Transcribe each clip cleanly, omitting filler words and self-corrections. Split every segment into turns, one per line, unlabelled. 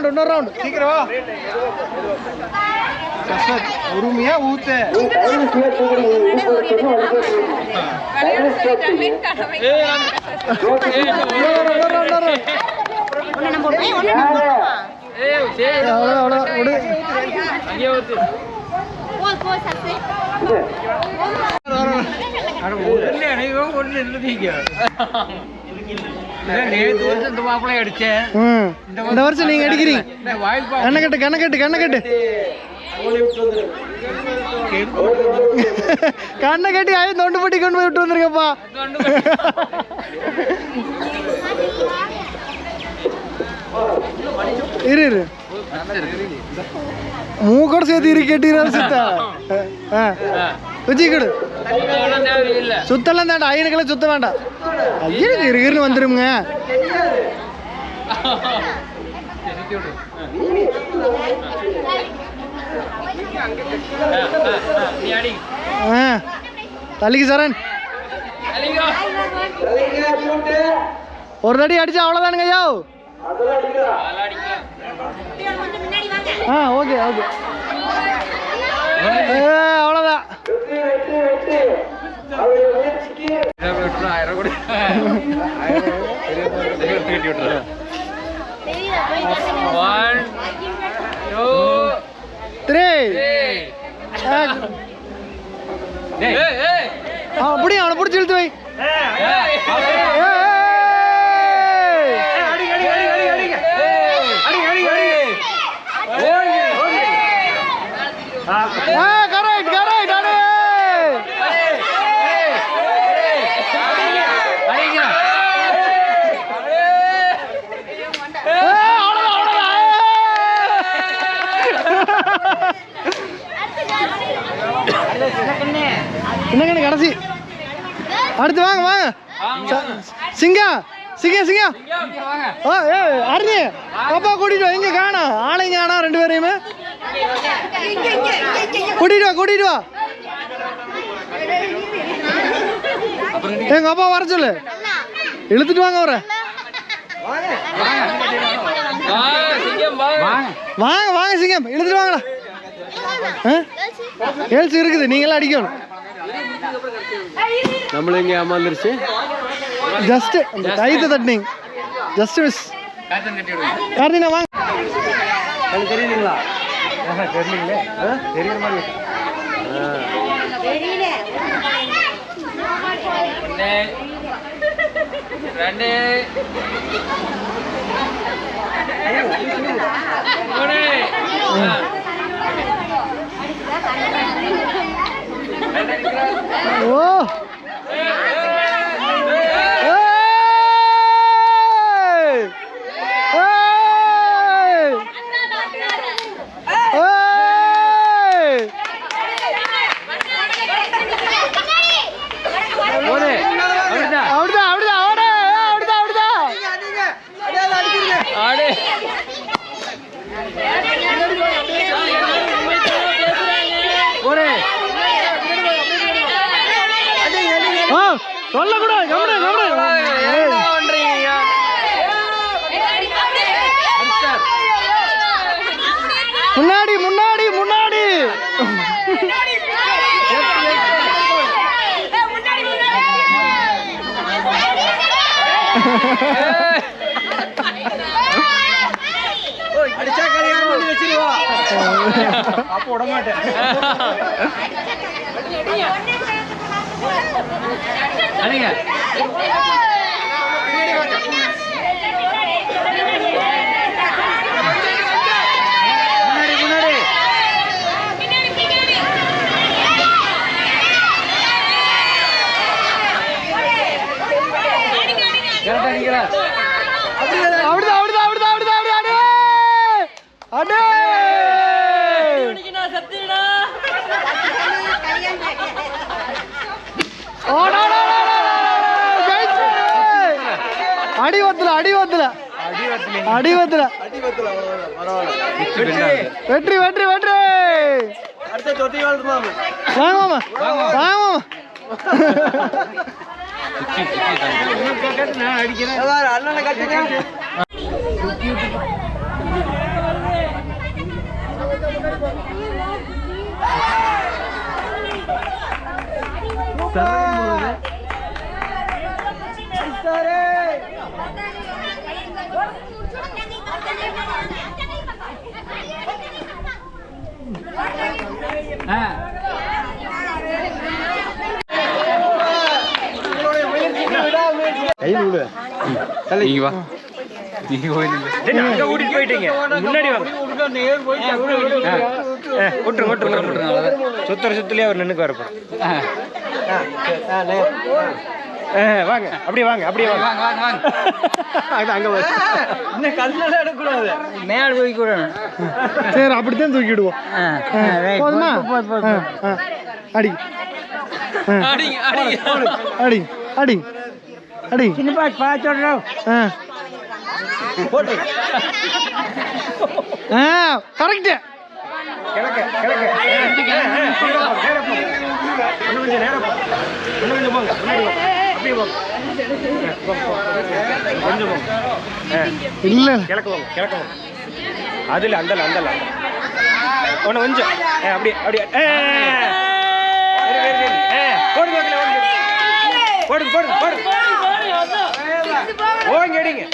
Round சீக்கிரம் உரிமையா ஊத்து இந்த வருஷம் நீங்க அடிக்கிறீங்க கண்ணை கட்டி ஆயும் தொண்டு பட்டி கொண்டு போய் விட்டு வந்திருக்கப்பா இரு மூக்கோட சேர்த்து இரு கேட்டீங்க சித்தா வச்சுக்கிடு சுத்தலாம் தாண்டா ஐயனுக்கெல்லாம் சுத்த வேண்டாம் ஐயனுக்கு இருக்குன்னு வந்துருங்க தள்ளிக்கு சரண் ஒரு அடி அடிச்சா அவ்வளவுதானுங்க ஐயா ஓகே ஓகே அவ்வளவுதான் அப்படியே அவனை பிடிச்சி இழுத்து வை கரெக்ட் கரெக்ட் என்ன கடைசி அடுத்து வாங்க வாங்க சிங்கா சிங்கா சிங்கா அருணி பாப்பா கூட்டிட்டு வா எங்க காணோம் ஆளைங்க காணோம் ரெண்டு பேரையுமே கூட்டிட்டு வா எங்க அப்பா வர சொல்லு இழுத்துட்டு வாங்க அவரை வாங்க வாங்க சிங்கம் இழுத்துட்டு வாங்கடா ஏல்ஸ் இருக்குது நீங்களாம் அடிக்கணும் நம்மள எங்க ஏமாந்துருச்சு ஜஸ்ட் அந்த கைத்தை தட்டினீங்க ஜஸ்ட் மிஸ் கார்த்தினா வாங்க எனக்கு தெரியுதுங்களா தெரியலீங்களே தெரியுற மாதிரி ரெண்டு ஓ சொல்லக்கூடாது முன்னாடி முன்னாடி முன்னாடி அடிச்சா கல்யாணம் பண்ணி வச்சிருவா அப்ப விட மாட்டேன் அடிங்க அடிவத்துல வெற்றி வெற்றி வெற்றி வாங்க வாங்க அண்ணனை கட்டுங்க
போயிட்டீங்க முன்னாடி சுத்துலயே அவர் நின்னுக்கு வரப்போ வாங்க அப்படியே வாங்க அப்படியே வாங்க அங்க இன்னும் கல்லெல்லாம் எடுக்கக்கூடாது மேல போய் கூட
சரி அப்படித்தான் தூக்கிடுவோம் போதுமா அடி அடி அடி அடி அடி
சின்ன பாச்சோடுறோம் போட்டு
கரெக்ட்
கிழக்க கிழக்க கொஞ்சம் நேரம் கொஞ்சம் போங்க அப்படியே போங்க கொஞ்சம் போங்க
இல்ல
கிழக்க போங்க கிழக்க போங்க அதுல அந்தல அந்தல ஒன்று கொஞ்சம் அப்படியே அப்படியே போடுங்க போடுங்க போடுங்க போடுங்க ஓங்க அடிங்க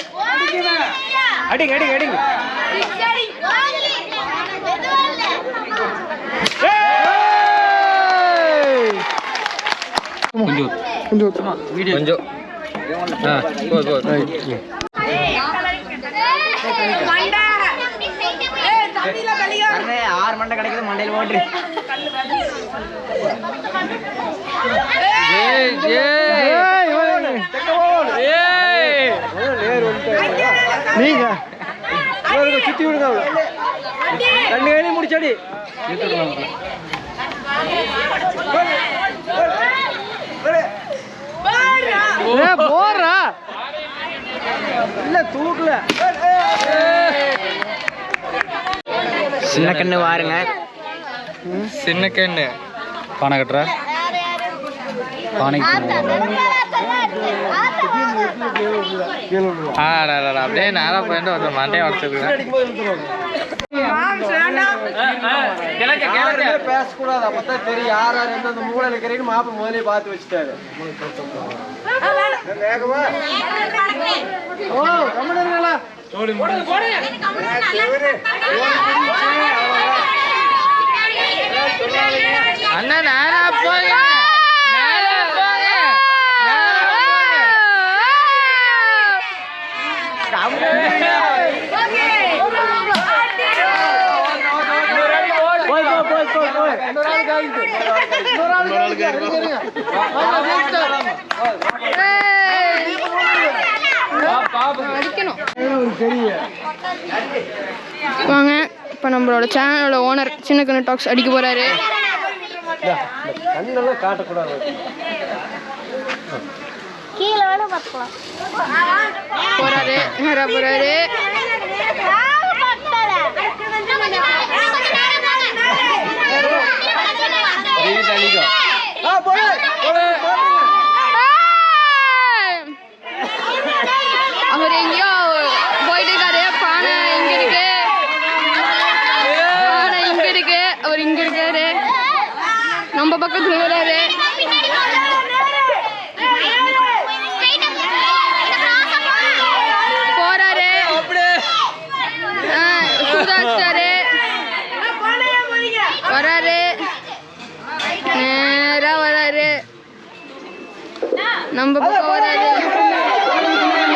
அடிங்க அடிங்க அடிங்க கொஞ்சம் கொஞ்சம் கொஞ்சம் ஆறு மண்டை கிடைக்குது மண்டையில் ஓட்டு
நீங்க
சுத்தி விடுங்க ரெண்டு வேலையும் முடிச்சாடி
போறா
இல்ல தூக்கல சின்ன கண்ணு வாருங்க சின்ன கண்ணு பானை கட்டுற பானைக்கு அப்படியே நேரா போயிட்டு வந்து மண்டையை உடச்சிருக்கேன் பேசக்கூடாது அப்பதான் தெரியும் யார் யார் எந்த மூளை இருக்கிறீங்கன்னு மாப்ப முதலே பார்த்து வச்சுட்டாரு அண்ணா நேரா போய்
வாங்க இப்போ நம்மளோட சேனலோட ஓனர் சின்ன கண்ணு டாக்ஸ் அடிக்க போறாரு.
கண்ணெல்லாம் காட்டக்கூடாது.
கீழே வேணா பார்த்துக்கலாம்.
போறாரு நேரா போறாரு. அவர் எங்கேயோ போயிட்டு இருக்காரு. பானை இங்க இருக்கு, பானை இங்க இருக்கு, அவர் இங்க இருக்காரு, நம்ம பக்கத்துல வராரு. போறாரு, சுதாச்சாரு வராரு, நேரா வராரு, நம்ம பக்கம் வராரு,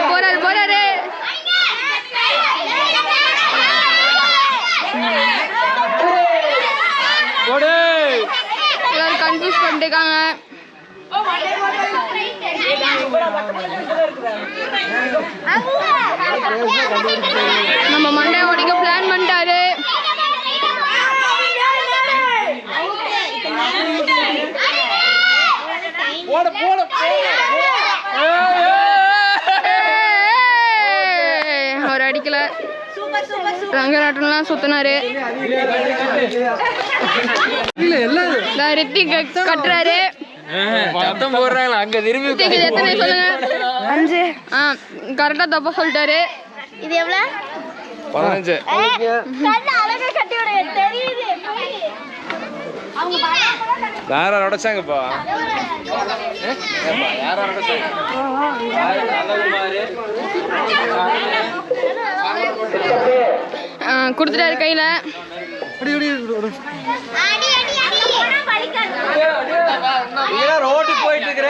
போறாரு போறாரு. எல்லாரும் கன்ஃபியூஸ் பண்ணிருக்காங்க. நம்ம மண்டை ஓடிக்க பிளான் பண்ணிட்டாரு. அவர் அடிக்கல, ரங்கநாட்டம்லாம் சுத்தினாரு. ரித்திக் கட்டுறாரு. எத்தனை சொல்லுங்க? 5. கரெக்டா தப்பா சொல்லிட்டாரு.
இது எவ்வளவு?
15.
கண்ணு அழகா கட்டி விடுங்க, தெரியுது.
யார உடைச்சாங்கப்பா? யார உடைச்சாங்க?
கொடுத்துட்டாரு கையில.
அடி அடி அடி.
ரோட்டுக்கு போயிட்டு இருக்கிற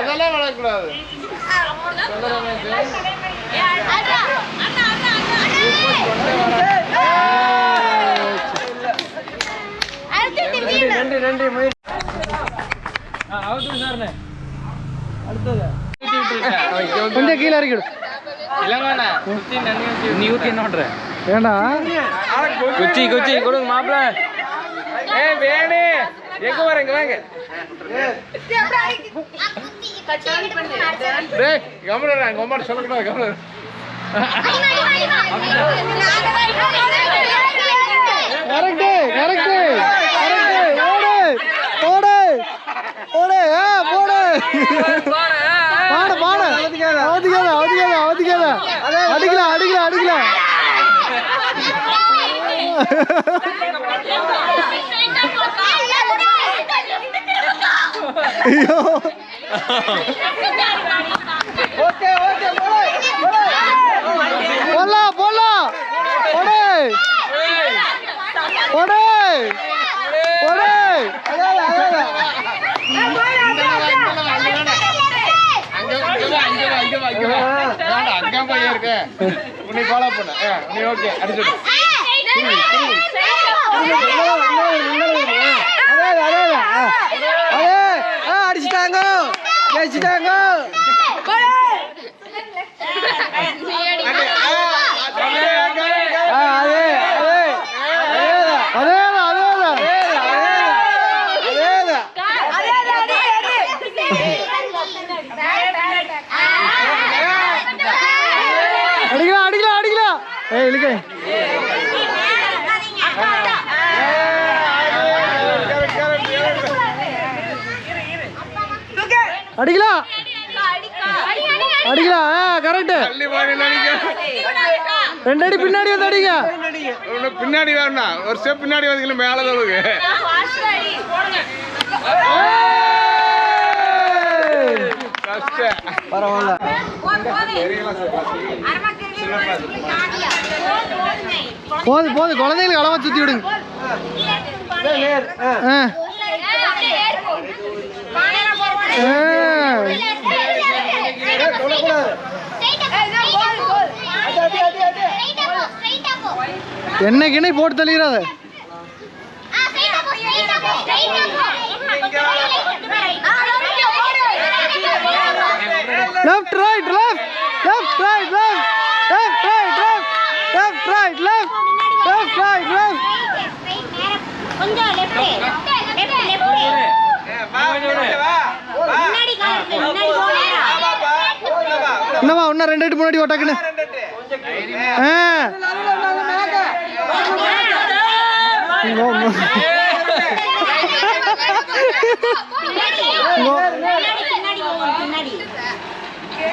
அதெல்லாம் வளரக்கூடாது.
கொஞ்சம் கீழே இறக்கிடு.
நீ ஊத்தி என்ன பண்ற?
ஏண்டா
குச்சி குச்சி கொடுங்க மாப்பிள்ள. வேணே எங்க வர இங்க வாங்க.
டேய் கம்முடா கம்மாட சொல்லக்கூடாது கம்முடா.
Correct correct correct. ஓடு ஓடு ஓடு போடு. பாடு பாடு. அவதிக்காத அவதிக்காத அவதிக்காத. அடிக்கலாம் அடிக்கலாம் அடிக்கலாம். ஐயோ போடலாம் போடலாம். போடு போடு போடு.
அங்க போய் இருக்கு உன்னை ஃபாலோ பண்ண நீ ஓகே அடிச்சுடு.
அடிச்சுட்டாங்க ஜெயிச்சுட்டாங்க.
அடிக்கலாம் அடிக்கலாம் அடிக்கலாம். இழுக்க அடிக்கலாம் அடிக்கலாம். கரெக்ட். ரெண்டு அடி பின்னாடி வந்து அடிங்க.
பின்னாடி வேணாம் ஒரு ஸ்டெப் பின்னாடி வந்து மேல தழுவுங்க.
பரவாயில்ல.
போது போது குழந்தைகளுக்கு அளவா சுத்தி விடுங்க. என்னைக்குன்னு போட்டு தள்ளிடாத. Left right left left right left left right left left right left left right left.
கொஞ்சம் லெஃப்ட் லெஃப்ட் லெஃப்ட்.
என்னவா இன்னும் ரெண்டு அடி முன்னாடி ஓட்டாக்குன்னு.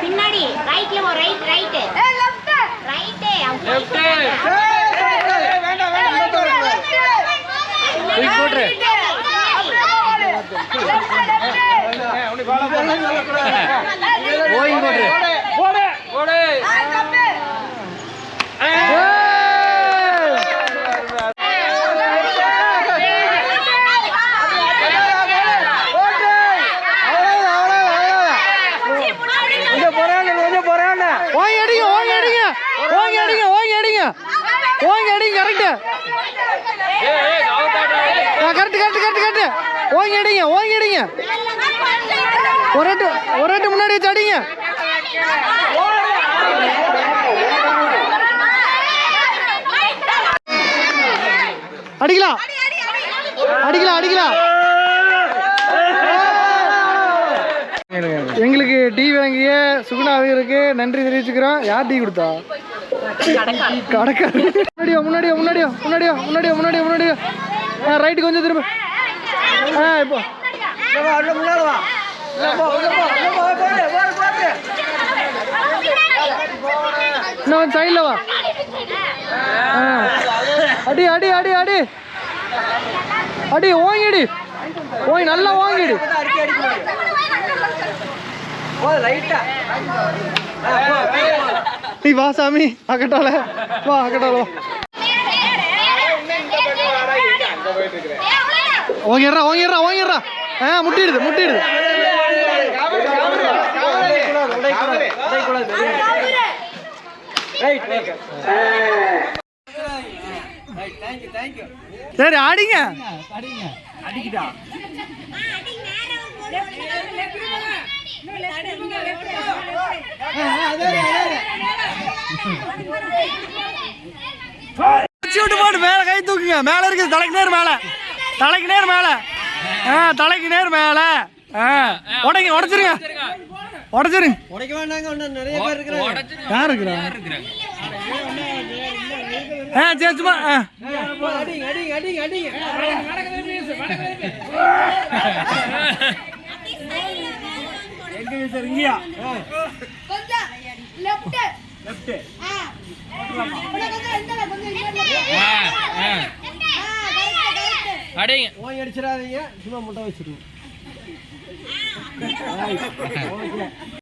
பின்னாடி ரைட்ல போ. Right right left right left. வேண்டாம் வேண்டாம்
போட்ரு. ஓய் போட்ரு. போடு போடு.
ஓங்கி அடிங்க ஓங்கி அடிங்க ஓங்கி அடிங்க ஓங்கி அடிங்க ஓங்கி அடிங்க. Correct correct correct correct correct ஓங்கி அடிங்க ஓங்கி அடிங்க ஒரு அட்டு முன்னாடி வச்சு அடிங்க அடிக்கலாம் அடிக்கலாம் அடிக்கலாம் எங்களுக்கு டீ வழங்கிய சுகுணாவிற்கு நன்றி தெரிவிச்சுக்கிறோம். யார் டீ கொடுத்தா? கடைக்காரர். முன்னாடியோ முன்னாடியோ முன்னாடியோ முன்னாடியோ முன்னாடியோ முன்னாடியோ முன்னாடியோ ரைட்டு கொஞ்சம் திரும்ப. இப்போ இன்னும் சைடில் வா. அடி அடி அடி அடி அடி ஓங்கிடி ஓங்கி நல்லா ஓங்கிடி. நீ வா சாமி அக்கட்டால வா அக்கட்டால வா. ஓங்கிடுறா ஓங்கிடுறா ஓங்கிடுறா. முட்டிடுது முட்டிடுது. சரி ஆடிங்க அடிக்கிட்டா. போட்டு மேல கை தூக்குங்க. மேல இருக்குது தலைக்கு நேர் மேல தலைக்கு நேர் மேல தலைக்கு நேர் மேல உடைங்க உடைச்சிருங்க உடைச்சிருங்க. உடைக்க வேண்டாங்க நிறைய பேர் இருக்கிறாங்க. யார் இருக்கிறா? சேச்சுமா அடிங்க அடிங்க அடிங்க அடிங்க. எங்க வீசர் இங்கயா? கொஞ்சம் லெஃப்ட் லெஃப்ட். அடிங்க ஓய் அடிச்சிராதீங்க. சும்மா முட்டை வச்சிருங்க.